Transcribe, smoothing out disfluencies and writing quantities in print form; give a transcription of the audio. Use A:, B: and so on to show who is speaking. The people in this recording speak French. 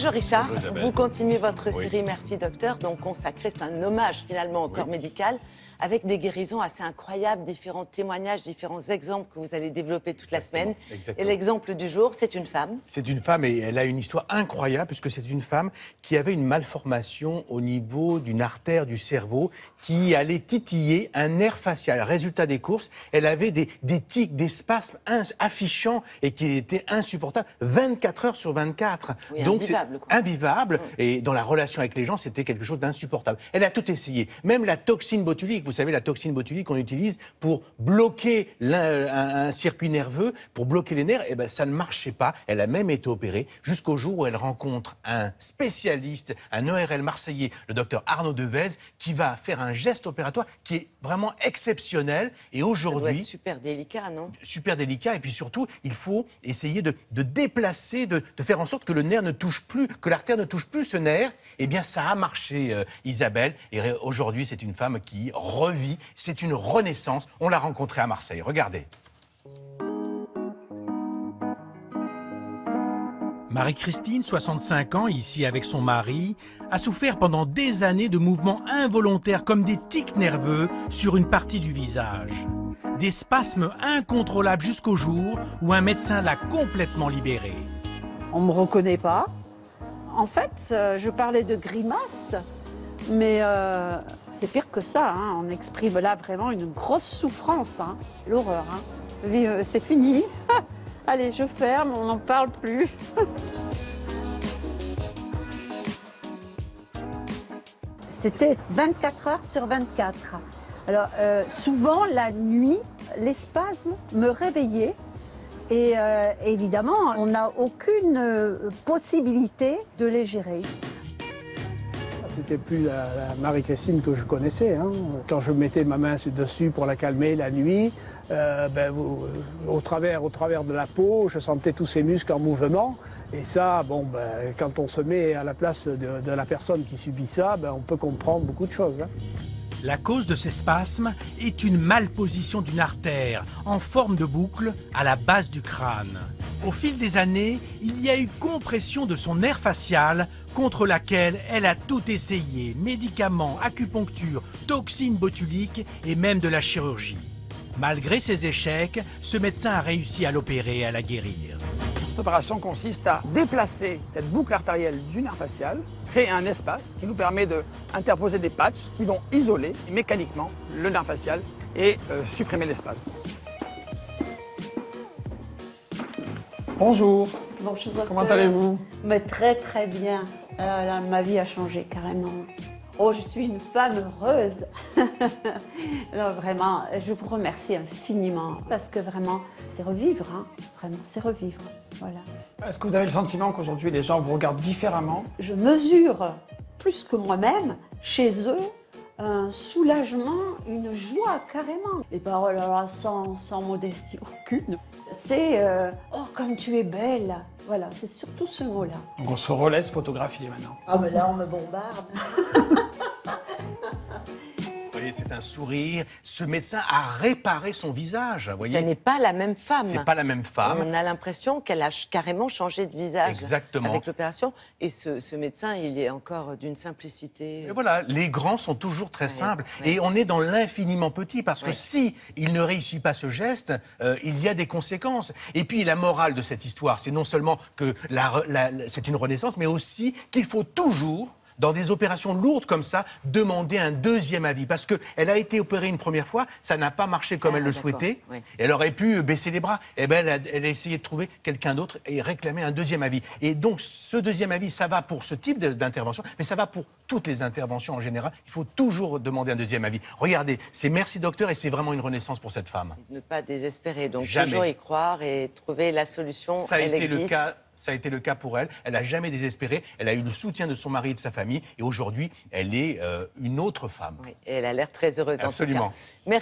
A: Bonjour Richard,
B: Bonjour Isabelle.
A: vous continuez votre
B: Oui.
A: série Merci Docteur, donc consacrée, c'est un hommage finalement au corps médical, avec des guérisons assez incroyables, différents témoignages, différents exemples que vous allez développer toute la semaine.
B: Exactement.
A: Et l'exemple du jour, c'est une femme.
B: C'est une femme et elle a une histoire incroyable puisque c'est une femme qui avait une malformation au niveau d'une artère du cerveau qui allait titiller un nerf facial. Résultat des courses, elle avait des tics, des spasmes affichants et qui étaient insupportables 24 heures sur 24.
A: Oui,
B: Donc
A: invivable,
B: c'est invivable et dans la relation avec les gens, c'était quelque chose d'insupportable. Elle a tout essayé, même la toxine botulique. Vous savez, la toxine botulique qu'on utilise pour bloquer un circuit nerveux, pour bloquer les nerfs, eh ben, ça ne marchait pas. Elle a même été opérée jusqu'au jour où elle rencontre un spécialiste, un ORL marseillais, le docteur Arnaud Devez, qui va faire un geste opératoire qui est vraiment exceptionnel. Et
A: Ça doit
B: aujourd'hui,
A: être super délicat, non?
B: super délicat. Et puis surtout, il faut essayer de déplacer, de faire en sorte que le nerf ne touche plus, que l'artère ne touche plus ce nerf. Eh bien, ça a marché, Isabelle. Et aujourd'hui, c'est une femme qui revit. C'est une renaissance. On l'a rencontrée à Marseille. Regardez.
C: Marie-Christine, 65 ans, ici avec son mari, a souffert pendant des années de mouvements involontaires comme des tics nerveux sur une partie du visage. Des spasmes incontrôlables jusqu'au jour où un médecin l'a complètement libérée.
D: On ne me reconnaît pas. En fait, je parlais de grimaces, mais c'est pire que ça. Hein. On exprime là vraiment une grosse souffrance. Hein. L'horreur. Hein. C'est fini. Allez, je ferme, on n'en parle plus. C'était 24 heures sur 24. Alors, souvent, la nuit, les spasmes me réveillaient. Et évidemment, on n'a aucune possibilité de les gérer.
E: C'était plus la Marie-Christine que je connaissais. Hein. Quand je mettais ma main dessus pour la calmer la nuit, au travers de la peau, je sentais tous ces muscles en mouvement. Et ça, quand on se met à la place de la personne qui subit ça, on peut comprendre beaucoup de choses. Hein.
C: La cause de ces spasmes est une malposition d'une artère en forme de boucle à la base du crâne. Au fil des années, il y a eu compression de son nerf facial contre laquelle elle a tout essayé, médicaments, acupuncture, toxines botuliques et même de la chirurgie. Malgré ses échecs, ce médecin a réussi à l'opérer et à la guérir.
F: Cette opération consiste à déplacer cette boucle artérielle du nerf facial, créer un espace qui nous permet d'interposer des patchs qui vont isoler mécaniquement le nerf facial et supprimer l'espace.
E: Bonjour,
D: Bonjour,
E: comment allez-vous?
D: Mais très très bien. Là, ma vie a changé carrément. Oh, je suis une femme heureuse. Non, vraiment, je vous remercie infiniment parce que vraiment, c'est revivre, hein. Vraiment, c'est revivre. Voilà.
F: Est-ce que vous avez le sentiment qu'aujourd'hui les gens vous regardent différemment?
D: Je mesure plus que moi-même chez eux un soulagement, une joie carrément. Les paroles alors, sans modestie aucune. C'est oh comme tu es belle. Voilà, c'est surtout ce mot-là.
F: Donc on se relaisse photographier maintenant.
D: Ah mais là on me bombarde.
B: Vous voyez, c'est un sourire. Ce médecin a réparé son visage. Vous voyez,
A: Ce n'est pas la même femme.
B: c'est pas la même femme.
A: On a l'impression qu'elle a carrément changé de visage.
B: Exactement.
A: Avec l'opération. Et ce médecin, il est encore d'une simplicité.
B: Et voilà, les grands sont toujours très simples.
A: ouais.
B: Et on est dans l'infiniment petit parce que
A: Ouais.
B: si il ne réussit pas ce geste, il y a des conséquences. Et puis la morale de cette histoire, c'est non seulement que c'est une renaissance, mais aussi qu'il faut toujours, dans des opérations lourdes comme ça, demander un deuxième avis. Parce qu'elle a été opérée une première fois, ça n'a pas marché comme elle le
A: d'accord,
B: souhaitait.
A: oui.
B: Elle aurait pu baisser les bras. Eh ben, elle a essayé de trouver quelqu'un d'autre et réclamer un deuxième avis. Et donc, ce deuxième avis, ça va pour ce type d'intervention, mais ça va pour toutes les interventions en général. Il faut toujours demander un deuxième avis. Regardez, c'est merci docteur et c'est vraiment une renaissance pour cette femme.
A: Ne pas désespérer, donc
B: Jamais.
A: toujours y croire et trouver la solution.
B: Ça a
A: Elle
B: été
A: existe.
B: le cas. Ça a été le cas pour elle. Elle n'a jamais désespéré. Elle a eu le soutien de son mari et de sa famille. Et aujourd'hui, elle est une autre femme.
A: Oui, et elle a l'air très heureuse en tout
B: Absolument.
A: cas. Merci.